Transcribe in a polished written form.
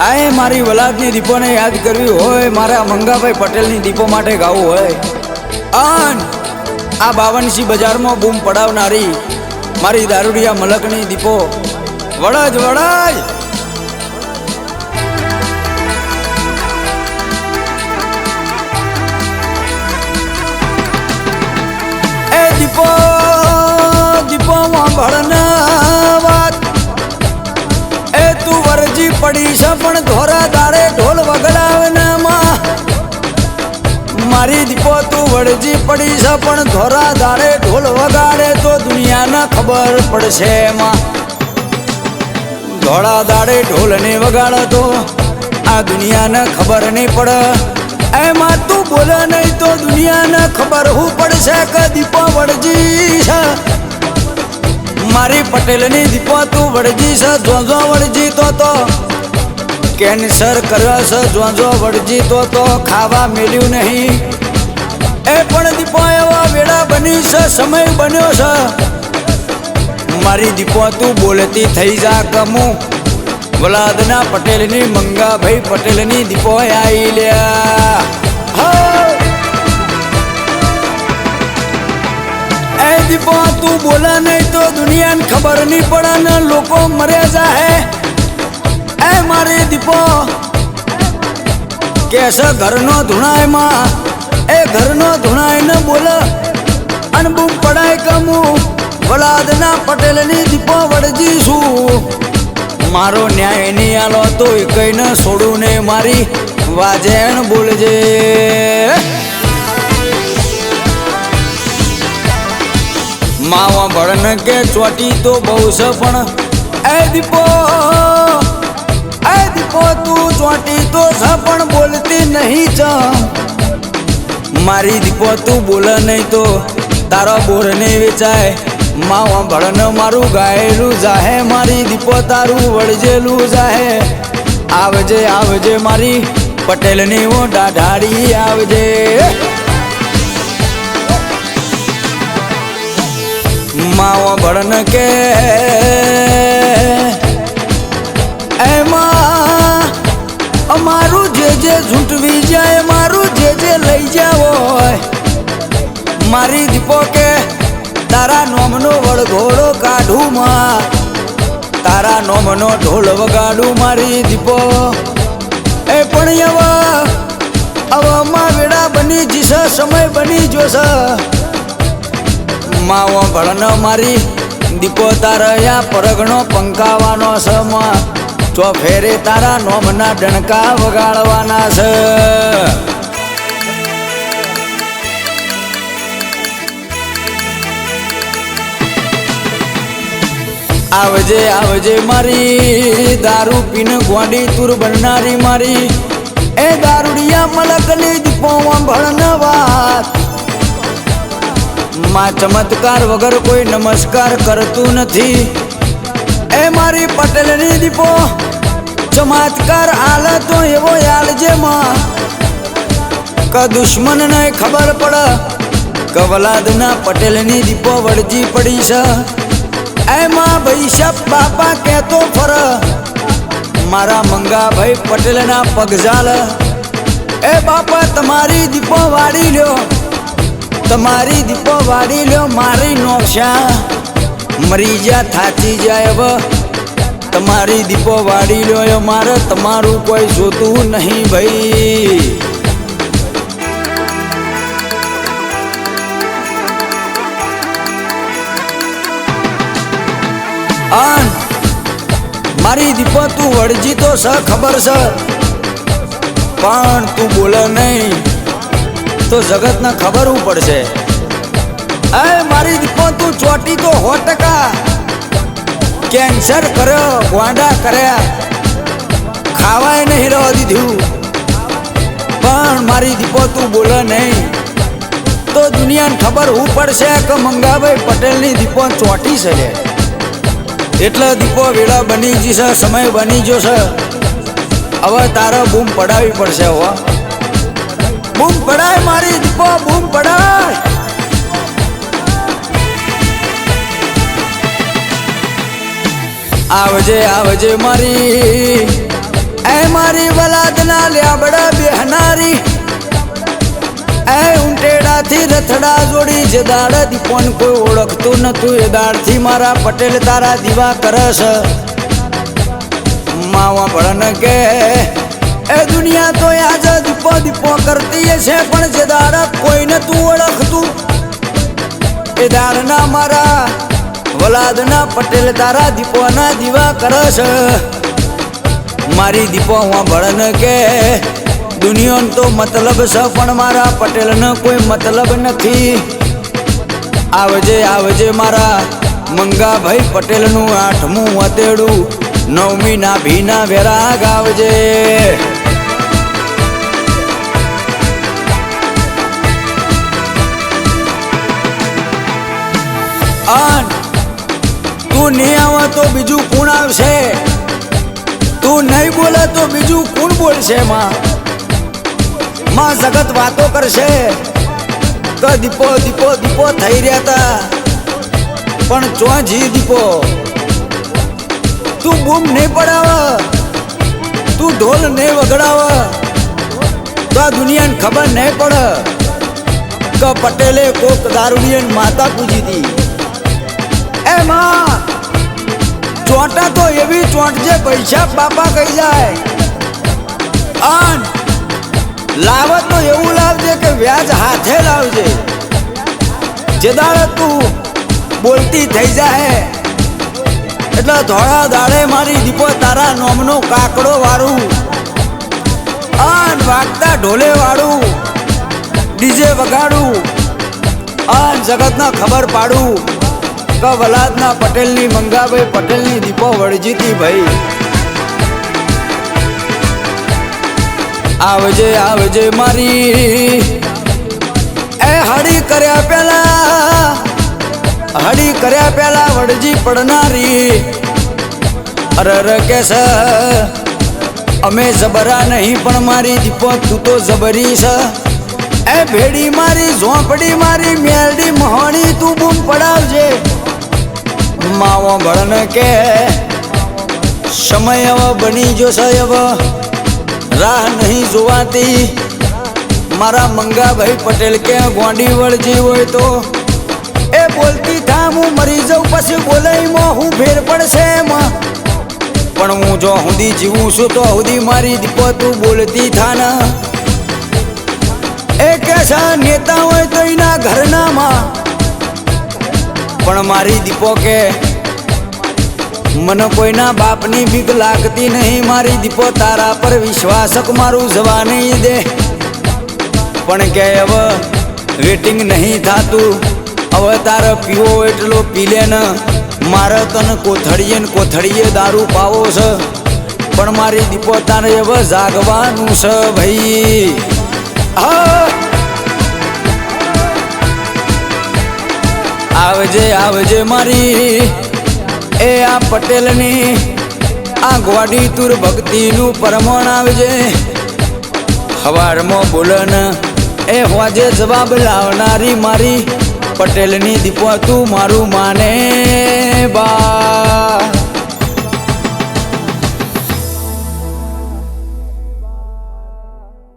આએ મારી વલાદની દીપોને યાદ કરવી હોય, મારા મંગાભાઈ પટેલની દીપો માટે ગાવું હોય, અન આ 52 બજારમાં બૂમ પડાવનારી મારી દારૂડિયા મલકની દીપો વળજ વળજ. એ દીપો દીપો વાંભળના વાત, એ તું વરજી પડી છે પણ ધોરા દાડે ઢોલ વગડાવનામાં. મારી દીપો તું વળજી પડી છે પણ ધોરા દાડે ઢોલ વગાડે તો દુનિયાને ખબર પડશે એમાં. ધોળા દાડે ઢોલ ને વગાડે તો આ દુનિયાને ખબર નહીં પડે એમાં. તું બોલે નહીં તો દુનિયાને ખબર હું પડશે કે દીપો વળજી છે મારી પટેલની દીપો તું વળજી છે. જોજો વળજી તો કેન્સર કર્યો છે, જોજો વળજી તો ખાવા મેલ્યું નહીં. એ પણ દીપો એવા વેળા બની છે, સમય બન્યો છે. મારી દીપો તું બોલતી થઈ જા કમું વલાદના પટેલની મંગાભાઈ પટેલની દીપો આઈ લ્યા. એ દીપો તું બોલા નહીં તો દુનિયાને ખબર નહીં પડે ને લોકો મરે જાહે. એ મારી દીપો કેસે ઘરનો ધૂણાયમાં, એ ઘરનો ધૂણાય ન બોલે અનબૂમ પડાય કમું વલાદના પટેલની દીપો વળજી છું. મારો ન્યાય નહીં આલો તો કઈ ન છોડું ને મારી વાજેણ બોલજે. માવા ભળન કે ચોટી તો બહુ છે પણ એ દીપો તું ચોટી તો છે પણ બોલતી નહીં ચ. મારી દીપો તું બોલે નહીં તો તારો બોર નહીં વેચાય. માવા ભળન મારું ગાયેલું જાહે, મારી દીપો તારું વળજેલું જાહે. આવજે આવજે મારી પટેલની ઓ દાઢાડી આવજે. માવા ભળન કે એમાં અમારું જે ઝૂંટવી જાય, મારું જે લઈ જાવ હોય. મારી દીપો કે તારા નોમનો વળઘોડો કાઢું માં, તારા નોમનો ઢોલ વગાડું મારી દીપો. એ પણ હવામાં વેળા બની જશે, સમય બની જોશે. માવો ભળન મારી દીપો તારા પરગણો પંકાવાનો છે માં. ચો ફેરે તારા નોમના ડણકા વગાડવાના છે. આવજે આવજે મારી દારૂ પીને ગોંડી તુર બનનારી મારી એ દારૂડિયા મલકની દીપો વાંભળન વાત. માં ચમત્કાર વગર કોઈ નમસ્કાર કરતું નથી. એ મારી પટેલની દીપો ચમત્કાર આલે તો એવો આલજે માં કે દુશ્મનને ખબર પડે કે વલાદના પટેલની દીપો વળજી પડી છે. એમાં ભૈસપ બાપા કહેતો ફર મારા મંગાભાઈ પટેલના પગઝાલ. એ બાપા તમારી દીપો વાળી લ્યો, તમારી દીપો વાળી લ્યો. મારી નોશા મરી જા થાચી જાય હવે તમારી દીપો વાળી લ્યો. મારે તમારું કોઈ જોતું નહીં ભાઈ. મારી દીપો તું વળજી તો છે ખબર છે પણ તું બોલે નહીં તો જગતને ખબર હું પડશે. એ મારી દીપો તું ચોટી તો 100% કેન્સર કર્યો, ગોંડા કર્યા, ખાવાય નહીં રહેવા દીધું. પણ મારી દીપો તું બોલે નહીં તો દુનિયાને ખબર હું પડશે કે મંગાભાઈ પટેલની દીપો ચોટી છે. એટલે દીપો વેળા બની જશે, સમય બની જશે. હવે તારે બૂમ પડાવી પડશે. હો બૂમ પડાય મારી દીપો, બૂમ પડાય. આવજે આવજે મારી એ મારી વલાદના લ્યાબડા બેહનારી એ ઉંટેડાથી રથડા જોડી જે દાડ દીપોન કોઈ ઓળખતું નતું એ દાડથી મારા પટેલ તારા દીવા કરસ માવા ભળન કે એ દુનિયા તો આજ દીપો દીપો કરતી છે પણ જે દાડ કોઈ નતું ઓળખતું એ દાડના મારા વલાદના પટેલ તારા દીપોના દીવા કરસ મારી દીપો હું ભળન કે દુનિયાનો તો મતલબ છે પણ મારા પટેલનો કોઈ મતલબ નથી આવજે આવજે મારા મંગાભાઈ પટેલનું 8મું વતેડું 9મી ના ભીના વેરા ગાવજે તું નહીં આવે તો બીજું કોણ આવશે તું નહીં બોલે તો બીજું કોણ બોલશે માં જગત વાતો કરશે કે દીપો દીપો દીપો થઈ રહ્યા તા પણ ચોજી દીપો તું બૂમ નહીં પડાવ તું ઢોલ નહીં વગડાવ તો આ દુનિયાને ખબર નહીં પડે કે પટેલે કોક દારૂડિયન માતા પૂજી હતી એમાં ચોંટા તો એવી ચોંટ જે પૈસા બાપા કહી જાય અન લાવ તો એવું લાવજે કે વ્યાજ હાથે લાવજે જે દાડે તું બોલતી થઈ જાય એટલે ધોળા દાડે મારી દીપો તારા નોમનો કાકડો વાળું અન વાગતા ઢોલે વાળું ડીજે વગાડું અન જગતના ખબર પાડું કે વલાદના પટેલની મંગાભાઈ પટેલની દીપો વળજીતી ભાઈ આવજે આવજે મારી એ હડી કર્યા પેલા વડજી પડનારી અરર કેસ અમે જબરા નહીં પણ મારી દીપો તું તો જબરી છે એ ભેડી મારી ઝોંપડી મારી મેલડી મહોણી તું બૂમ પડાવજે માવો ભળન કે સમય હવે બની જશે હવે રાહ નહીં જોવાતી મારા મંગાભાઈ પટેલ કે ગોંડી વળજી હોય તો એ બોલતી થા હું મરી જાઉં પછી બોલાઈમાં હું ફેર પડશે એમાં પણ હું જો સુધી જીવું છું તો સુધી મારી દીપો તું બોલતી થા ને એ કેસા નેતા હોય તો એના ઘરનામાં પણ મારી દીપો કે મને કોઈના બાપની બીક લાગતી નહીં મારી દીપો તારા પર વિશ્વાસક મારું જવા નહીં દે પણ કે હવે વેટિંગ નહીં થાતું હવે તારે પીવો એટલો પી લે ને મારે તને કોથળીએ દારૂ પાવો છે પણ મારી દીપો તારે હવે જાગવાનું છે ભાઈ હા આવજે આવજે મારી એ આ પટેલની આ ગોડી તુર ભક્તિનું પરમણ આવજે હવારમાં બોલન એ હોજે જવાબ લાવનારી મારી પટેલની દીપો તું મારું માને બા